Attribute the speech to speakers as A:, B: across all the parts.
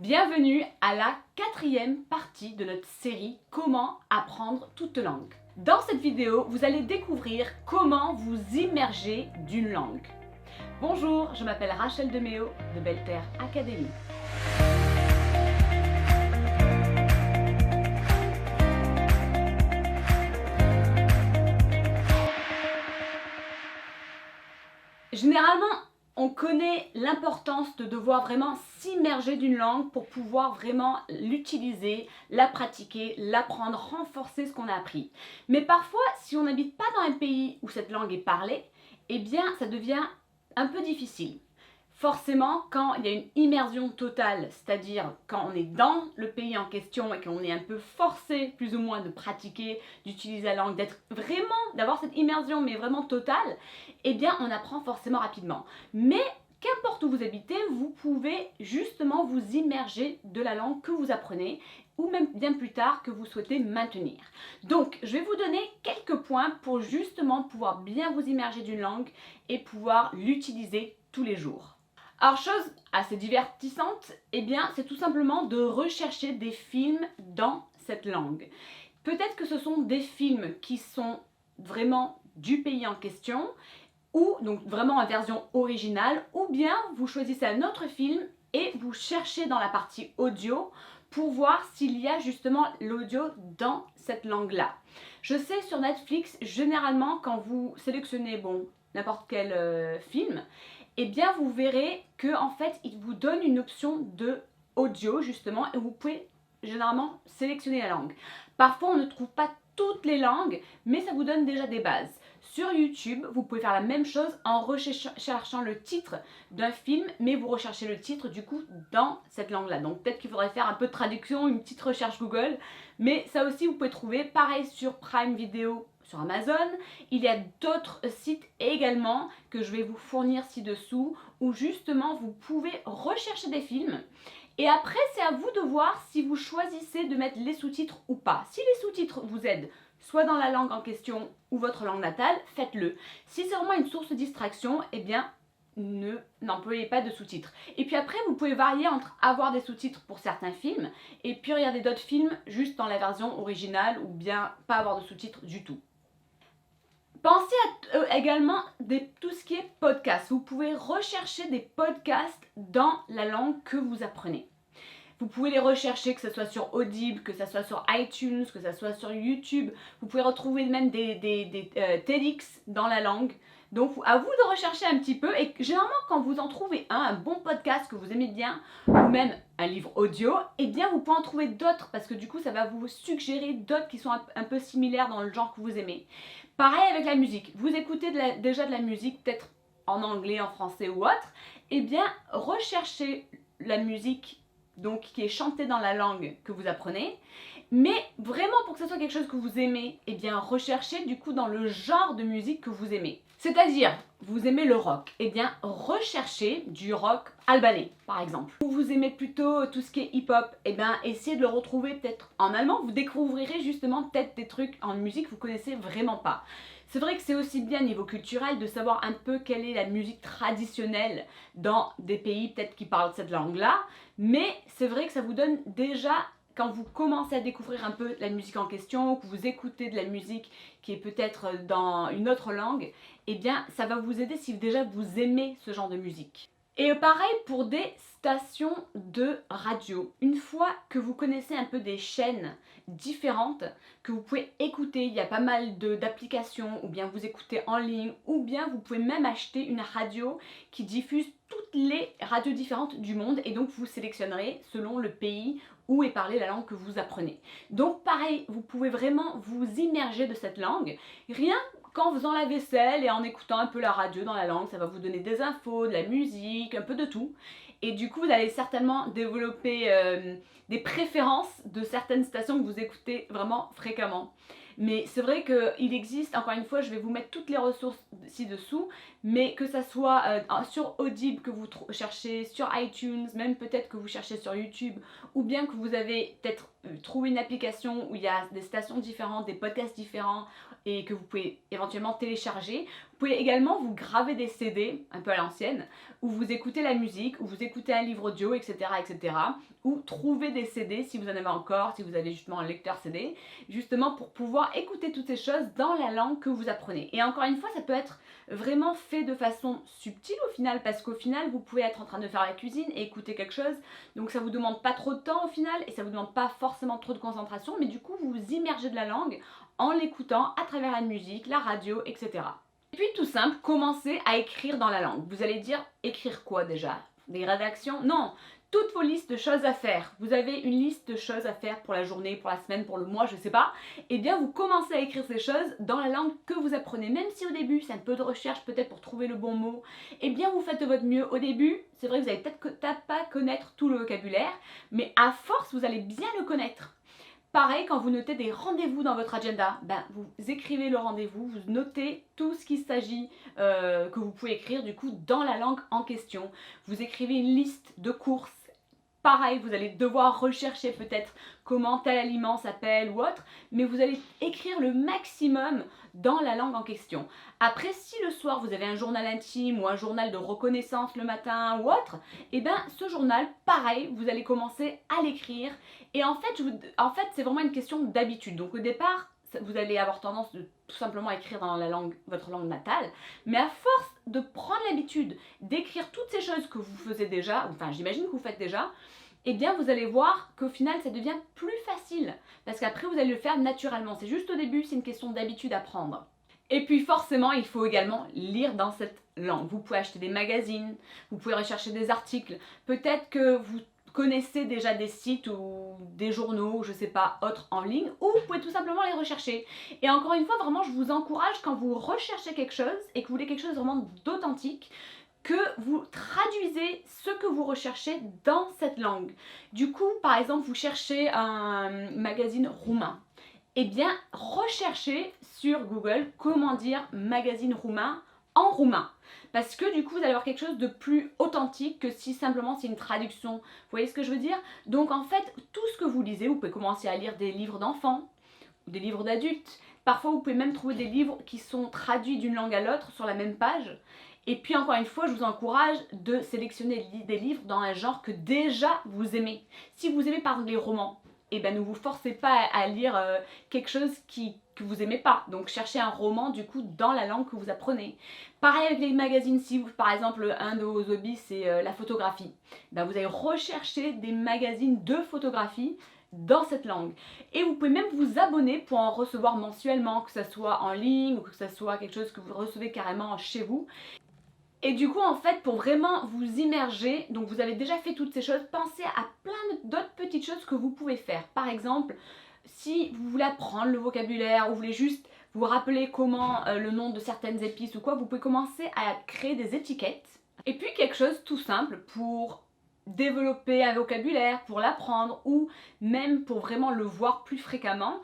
A: Bienvenue à la 4e partie de notre série Comment apprendre toute langue. Dans cette vidéo, vous allez découvrir comment vous immerger d'une langue. Bonjour, je m'appelle Rachel Deméo de Belle Terre Academy. Généralement, on connaît l'importance de devoir vraiment s'immerger d'une langue pour pouvoir vraiment l'utiliser, la pratiquer, l'apprendre, renforcer ce qu'on a appris. Mais parfois, si on n'habite pas dans un pays où cette langue est parlée, eh bien, ça devient un peu difficile. Forcément, quand il y a une immersion totale, c'est-à-dire quand on est dans le pays en question et qu'on est un peu forcé plus ou moins de pratiquer, d'utiliser la langue, d'avoir cette immersion mais vraiment totale, eh bien on apprend forcément rapidement. Mais qu'importe où vous habitez, vous pouvez justement vous immerger de la langue que vous apprenez ou même bien plus tard que vous souhaitez maintenir. Donc, je vais vous donner quelques points pour justement pouvoir bien vous immerger d'une langue et pouvoir l'utiliser tous les jours. Alors, chose assez divertissante, eh bien, c'est tout simplement de rechercher des films dans cette langue. Peut-être que ce sont des films qui sont vraiment du pays en question, ou donc vraiment en version originale, ou bien vous choisissez un autre film et vous cherchez dans la partie audio pour voir s'il y a justement l'audio dans cette langue-là. Je sais sur Netflix, généralement quand vous sélectionnez n'importe quel film, eh bien vous verrez que en fait il vous donne une option de audio justement et vous pouvez généralement sélectionner la langue. Parfois on ne trouve pas toutes les langues, mais ça vous donne déjà des bases. Sur YouTube, vous pouvez faire la même chose en recherchant le titre d'un film, mais vous recherchez le titre du coup dans cette langue-là. Donc peut-être qu'il faudrait faire un peu de traduction, une petite recherche Google, mais ça aussi vous pouvez trouver. Pareil sur Prime Video, sur Amazon. Il y a d'autres sites également que je vais vous fournir ci-dessous où justement vous pouvez rechercher des films. Et après, c'est à vous de voir si vous choisissez de mettre les sous-titres ou pas. Si les sous-titres vous aident, soit dans la langue en question ou votre langue natale, faites-le. Si c'est vraiment une source de distraction, eh bien, n'employez pas de sous-titres. Et puis après, vous pouvez varier entre avoir des sous-titres pour certains films et puis regarder d'autres films juste dans la version originale ou bien pas avoir de sous-titres du tout. Pensez également tout ce qui est podcast. Vous pouvez rechercher des podcasts dans la langue que vous apprenez. Vous pouvez les rechercher, que ce soit sur Audible, que ce soit sur iTunes, que ce soit sur YouTube. Vous pouvez retrouver même des TEDx dans la langue. Donc à vous de rechercher un petit peu et généralement quand vous en trouvez un bon podcast que vous aimez bien ou même un livre audio, eh bien vous pouvez en trouver d'autres parce que du coup ça va vous suggérer d'autres qui sont un peu similaires dans le genre que vous aimez. Pareil avec la musique, vous écoutez déjà de la musique peut-être en anglais, en français ou autre, eh bien recherchez la musique donc qui est chantée dans la langue que vous apprenez. Mais vraiment pour que ce soit quelque chose que vous aimez, eh bien recherchez du coup dans le genre de musique que vous aimez. C'est-à-dire, vous aimez le rock, eh bien recherchez du rock albanais par exemple. Ou vous aimez plutôt tout ce qui est hip-hop, eh bien essayez de le retrouver peut-être en allemand, vous découvrirez justement peut-être des trucs en musique que vous connaissez vraiment pas. C'est vrai que c'est aussi bien niveau culturel de savoir un peu quelle est la musique traditionnelle dans des pays peut-être qui parlent cette langue-là, mais c'est vrai que ça vous donne déjà, quand vous commencez à découvrir un peu la musique en question, que vous écoutez de la musique qui est peut-être dans une autre langue, eh bien ça va vous aider si déjà vous aimez ce genre de musique. Et pareil pour des stations de radio. Une fois que vous connaissez un peu des chaînes différentes que vous pouvez écouter, il y a pas mal d'applications ou bien vous écoutez en ligne ou bien vous pouvez même acheter une radio qui diffuse toutes les radios différentes du monde et donc vous sélectionnerez selon le pays où est parlée la langue que vous apprenez. Donc pareil, vous pouvez vraiment vous immerger de cette langue, rien qu'en faisant la vaisselle et en écoutant un peu la radio dans la langue, ça va vous donner des infos, de la musique, un peu de tout. Et du coup, vous allez certainement développer des préférences de certaines stations que vous écoutez vraiment fréquemment. Mais c'est vrai qu'il existe, encore une fois, je vais vous mettre toutes les ressources ci-dessous, mais que ça soit sur Audible que vous cherchez, sur iTunes, même peut-être que vous cherchez sur YouTube, ou bien que vous avez peut-être trouver une application où il y a des stations différentes, des podcasts différents et que vous pouvez éventuellement télécharger. Vous pouvez également vous graver des CD, un peu à l'ancienne, où vous écoutez la musique, où vous écoutez un livre audio, etc., etc. Ou trouver des CD si vous en avez encore, si vous avez justement un lecteur CD, justement pour pouvoir écouter toutes ces choses dans la langue que vous apprenez. Et encore une fois, ça peut être vraiment fait de façon subtile au final, parce qu'au final, vous pouvez être en train de faire la cuisine et écouter quelque chose, donc ça vous demande pas trop de temps au final, et ça vous demande pas forcément trop de concentration, mais du coup, vous vous immergez de la langue en l'écoutant à travers la musique, la radio, etc. Et puis tout simple, commencez à écrire dans la langue. Vous allez dire, écrire quoi déjà? Des rédactions? Non, toutes vos listes de choses à faire. Vous avez une liste de choses à faire pour la journée, pour la semaine, pour le mois, je sais pas. Et bien vous commencez à écrire ces choses dans la langue que vous apprenez. Même si au début c'est un peu de recherche peut-être pour trouver le bon mot, et bien vous faites de votre mieux. Au début, c'est vrai que vous allez peut-être pas connaître tout le vocabulaire, mais à force vous allez bien le connaître. Pareil, quand vous notez des rendez-vous dans votre agenda, vous écrivez le rendez-vous, vous notez tout ce qu'il s'agit que vous pouvez écrire du coup dans la langue en question. Vous écrivez une liste de courses. Pareil, vous allez devoir rechercher peut-être comment tel aliment s'appelle ou autre, mais vous allez écrire le maximum dans la langue en question. Après, si le soir vous avez un journal intime ou un journal de reconnaissance le matin ou autre, et bien ce journal, pareil, vous allez commencer à l'écrire. Et en fait, c'est vraiment une question d'habitude. Donc au départ, vous allez avoir tendance de tout simplement écrire dans la langue, votre langue natale, mais à force de prendre l'habitude d'écrire toutes ces choses que vous faisiez déjà, enfin j'imagine que vous faites déjà, et bien vous allez voir qu'au final ça devient plus facile, parce qu'après vous allez le faire naturellement. C'est juste au début, c'est une question d'habitude à prendre. Et puis forcément, il faut également lire dans cette langue. Vous pouvez acheter des magazines, vous pouvez rechercher des articles, peut-être que vous connaissez déjà des sites ou des journaux, je sais pas, autres en ligne, ou vous pouvez tout simplement les rechercher. Et encore une fois, vraiment, je vous encourage quand vous recherchez quelque chose et que vous voulez quelque chose vraiment d'authentique, que vous traduisez ce que vous recherchez dans cette langue. Du coup, par exemple, vous cherchez un magazine roumain. Eh bien, recherchez sur Google comment dire magazine roumain en roumain. Parce que du coup, vous allez avoir quelque chose de plus authentique que si simplement c'est une traduction. Vous voyez ce que je veux dire? Donc en fait, tout ce que vous lisez, vous pouvez commencer à lire des livres d'enfants, ou des livres d'adultes. Parfois, vous pouvez même trouver des livres qui sont traduits d'une langue à l'autre sur la même page. Et puis encore une fois, je vous encourage de sélectionner des livres dans un genre que déjà vous aimez. Si vous aimez par exemple les romans, eh ben ne vous forcez pas à lire quelque chose que vous aimez pas. Donc cherchez un roman du coup dans la langue que vous apprenez. Pareil avec les magazines, si vous, par exemple un de vos hobbies c'est la photographie, ben vous allez rechercher des magazines de photographie dans cette langue. Et vous pouvez même vous abonner pour en recevoir mensuellement, que ce soit en ligne ou que ce soit quelque chose que vous recevez carrément chez vous. Et du coup, en fait, pour vraiment vous immerger, donc vous avez déjà fait toutes ces choses, pensez à plein d'autres petites choses que vous pouvez faire. Par exemple, si vous voulez apprendre le vocabulaire ou vous voulez juste vous rappeler comment le nom de certaines épices ou quoi, vous pouvez commencer à créer des étiquettes. Et puis quelque chose tout simple pour développer un vocabulaire, pour l'apprendre ou même pour vraiment le voir plus fréquemment,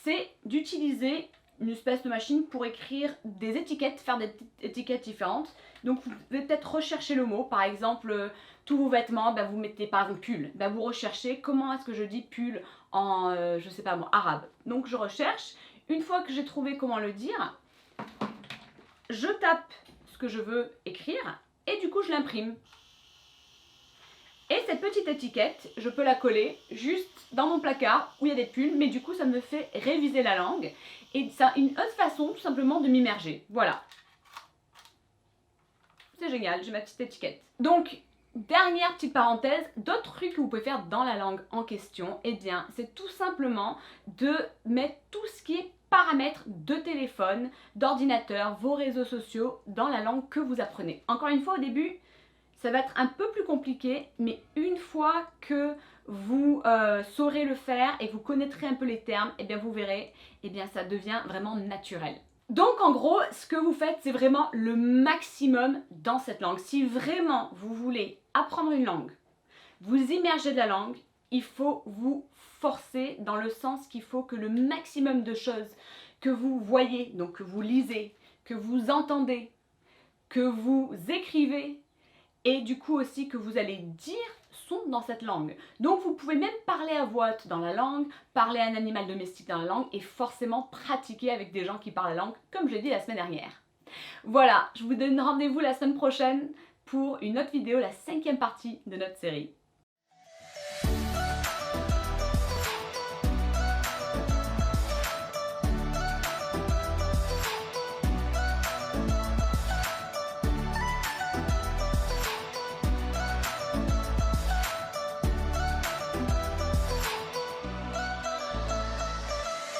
A: c'est d'utiliser une espèce de machine pour écrire des étiquettes, faire des étiquettes différentes. Donc vous pouvez peut-être rechercher le mot, par exemple tous vos vêtements, vous mettez par exemple pull, vous recherchez comment est-ce que je dis pull en, je sais pas moi, arabe. Donc je recherche, une fois que j'ai trouvé comment le dire, je tape ce que je veux écrire et du coup je l'imprime. Et cette petite étiquette, je peux la coller juste dans mon placard où il y a des pulls, mais du coup ça me fait réviser la langue. Et c'est une autre façon tout simplement de m'immerger. Voilà. C'est génial, j'ai ma petite étiquette. Donc, dernière petite parenthèse, d'autres trucs que vous pouvez faire dans la langue en question, eh bien, c'est tout simplement de mettre tout ce qui est paramètres de téléphone, d'ordinateur, vos réseaux sociaux dans la langue que vous apprenez. Encore une fois, au début, ça va être un peu plus compliqué, mais une fois que vous saurez le faire et vous connaîtrez un peu les termes, eh bien vous verrez, eh bien ça devient vraiment naturel. Donc en gros, ce que vous faites, c'est vraiment le maximum dans cette langue. Si vraiment vous voulez apprendre une langue, vous immerger de la langue, il faut vous forcer dans le sens qu'il faut que le maximum de choses que vous voyez, donc que vous lisez, que vous entendez, que vous écrivez, et du coup aussi que vous allez dire sont dans cette langue. Donc vous pouvez même parler à voix haute dans la langue, parler à un animal domestique dans la langue et forcément pratiquer avec des gens qui parlent la langue, comme je l'ai dit la semaine dernière. Voilà, je vous donne rendez-vous la semaine prochaine pour une autre vidéo, la 5e partie de notre série.